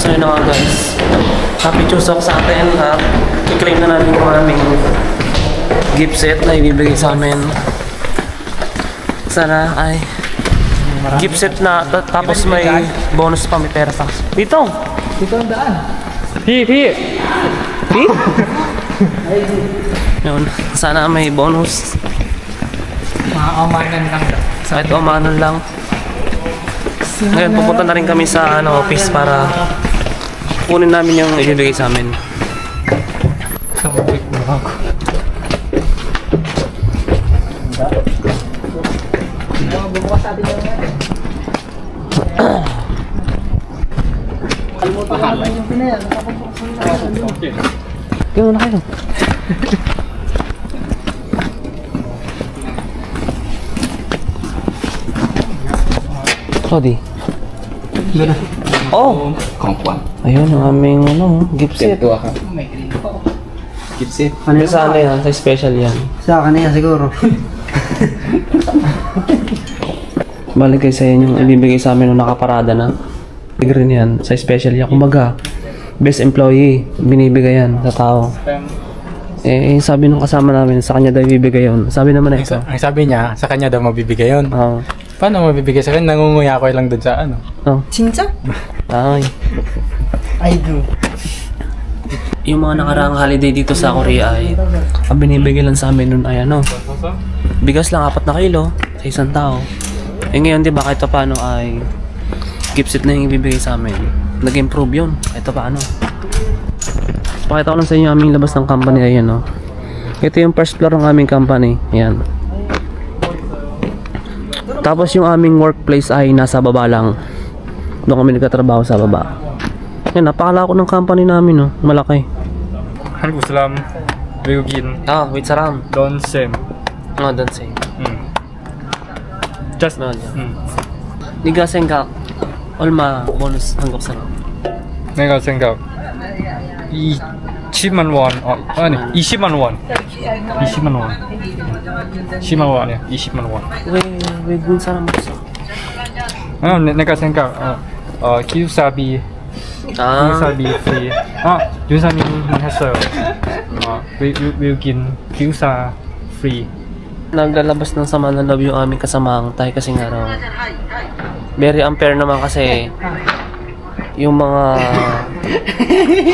So yun na nga guys. Happy Chuseok sa atin at i-claim na namin yung aming gift set na ibibigay sa amin. Sana ay gift set na tapos may bonus pa, may pera pa. Dito! Dito ang daan. Pi! Yun, sana may bonus. Makakamanan lang. Kahit umanon lang. Ngayon, pupunta na rin kami sa office para kunin namin yung ibibigay sa amin. Sabik mo ako. Bubukas natin yung yung pinayal. Yung na kayo. Rodi. Oh! Kongkwan. Ayun ang aming gift set. Gift set. Ano sa yan? Sa special yan. Sa akin na yan siguro. Balik kayo sa yan yung ibibigay sa amin nung nakaparada na. Green yan. Sa special yan. Kumaga, best employee. Binibigay yan sa tao. Sabi nung kasama namin, sa kanya daw ibibigay yun. Sabi naman na ito. Ang sabi niya, sa kanya daw mabibigay yun. Oo. Paano mabibigay sa akin? Nangunguya ko lang dun sa ano. Oh. Chincha? Ay. I do. Yung mga nakaraang holiday dito sa Korea ay ang binibigay lang sa amin nun ay bigas lang 4 na kilo sa isang tao. Ngayon di ba kahit paano ay gift set na yung ibibigay sa amin. Nag-improve yun kahit paano. Pakita ko lang sa inyo aming labas ng company. Ayan ito yung first floor ng aming company. Ayan. Tapos yung aming workplace ay nasa baba lang. Doon kami nagtatrabaho sa baba. Yan, napakalako ng company namin malaki. 한국 사람, 외국인, Wait saram. don't same. Don't say. Just 네가 생각 얼마 보너스 한국 사람? 내가 생각 10만 원. 아니 20만 원. 20만 원. 10만 원 아니야. 20만 원. 왜 군 사람 없어? 내가 생각 기숙사비 free. 윤사님 했어요. 외국인 기숙사 free. Naglalabas ng sama ng loob yung aming kasamang tayo kasi nga raw. Very unfair naman kasi yung mga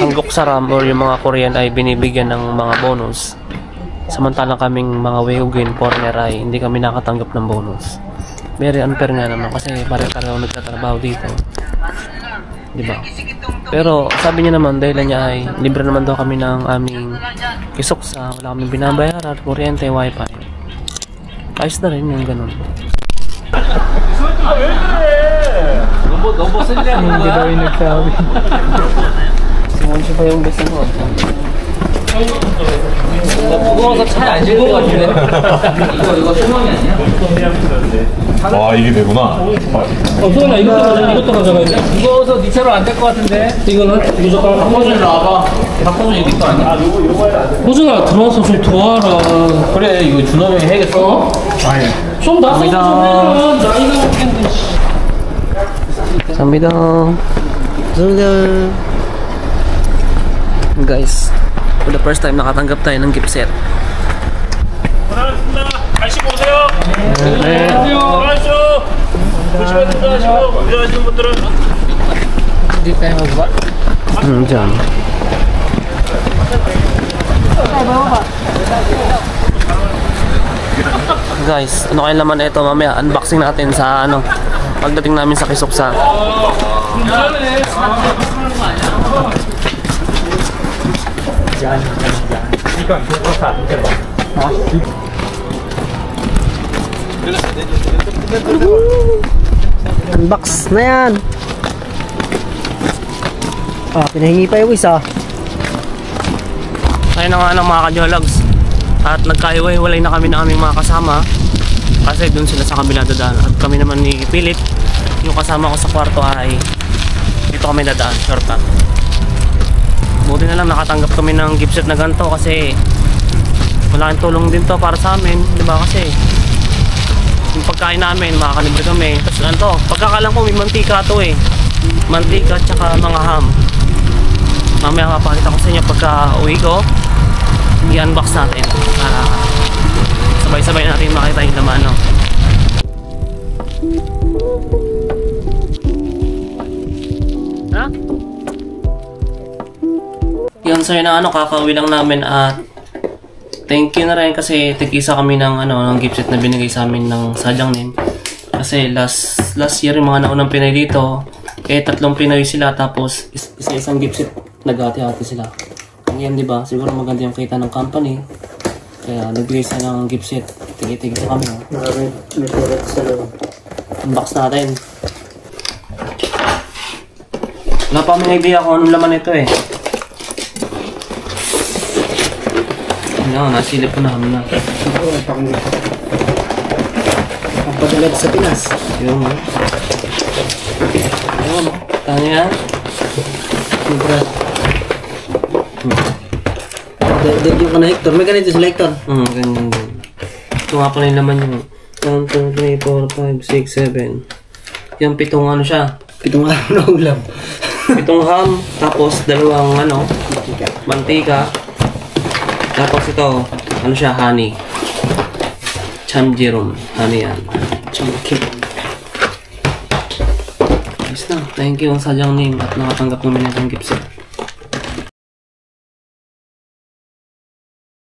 hanggok saram or yung mga Korean ay binibigyan ng mga bonus. Samantalang kaming mga 외국인 foreigner ay hindi kami nakatanggap ng bonus. Very unfair nga naman kasi pare-pareho nagtatrabaho dito. Diba? Pero sabi niya naman dahil niya ay libre naman daw kami ng aming kisuksa, wala kaming binabayaran, kuryente, wifi. Ayos na rin yung ganun. Hindi daw yung nagsabi. Simonsi pa yung best mo. 무거워서 차에 안 실릴 것 같은데. 이거 소망이 아니야? 와 이게 되구나. 소원아 이것도 가져가야 돼. 무거워서 네 차로 안 될 것 같은데. 이거는 무조건 박호준 나와봐. 박호준 이거 거 아니야? 요거 해야 돼. 호준아 들어와서 좀 도와라. 그래 이거 준호 형이 해야겠어. 아니. 좀 나서서 좀 해라. 나이가 먹겠는데. 감사합니다. Guys, for the first time nakatanggap tayo ng gift set. 고생하셨습니다. 잘 씻고 오세요. 네. 안녕하세요. 조심히 들어가시고 운전하시는 분들은 Hindi tayo magba. Diyan. Guys, ano kaya laman na ito mamaya? Unboxing natin sa pagdating namin sa Kisuksa. Unbox na yan. Pinahingi pa yung isa. Ayun na nga mga ka-jologs. At nagkahiwa-hiwalay na kami ng aming mga kasama. Kasi dun sila sa kabila dadaan. At kami naman ni Philip, yung kasama ko sa kwarto ay dito kami dadaan, shortcut. Buti na lang nakatanggap kami ng gift set na ganito kasi malaking tulong din to para sa amin, di ba? Kasi yung pagkain namin, makakalibre kami. Tapos ano to, pagkakalang ko may mantika to mantika tsaka mga ham. mamaya mapakita ko sa inyo pagka uwi ko. I-unbox natin para sabay-sabay natin makita yung laman, no? Ha? Yun, so yun ang kakauwi lang namin at thank you na rin kasi tig-isa kami ng ng gift set na binigay sa amin ng Sadyang Nim. Kasi last year yung mga naunang Pinoy dito, 3 Pinoy sila tapos isa-isang gift set naghati-hati sila. Ngayon, di ba? Siguro maganda yung kita ng company. Kaya nagbigay sila ng gift set. Tig-tig sa kami. Maraming may product sa loob. Unbox natin. Wala pa kami idea kung anong laman ito eh. Ano, nasilip ko na kami na. Ang padalag sa Pinas. Yung mo. Ayun, tanya yan. Sobra. Debut ka na Hector. May ganito si Hector. Ganyan din. Ito nga pala yung laman yung 1, 2, 3, 4, 5, 6, 7. Yung 7 ano siya. 7 araw na ulam. 7 ham, tapos 2 mantika. Tapos ito, ano siya, honey. Chamjirum. Honey yan. Chamjirum. Ayos na. Thank you Sadyang Nim at nakatanggap namin itong gift set.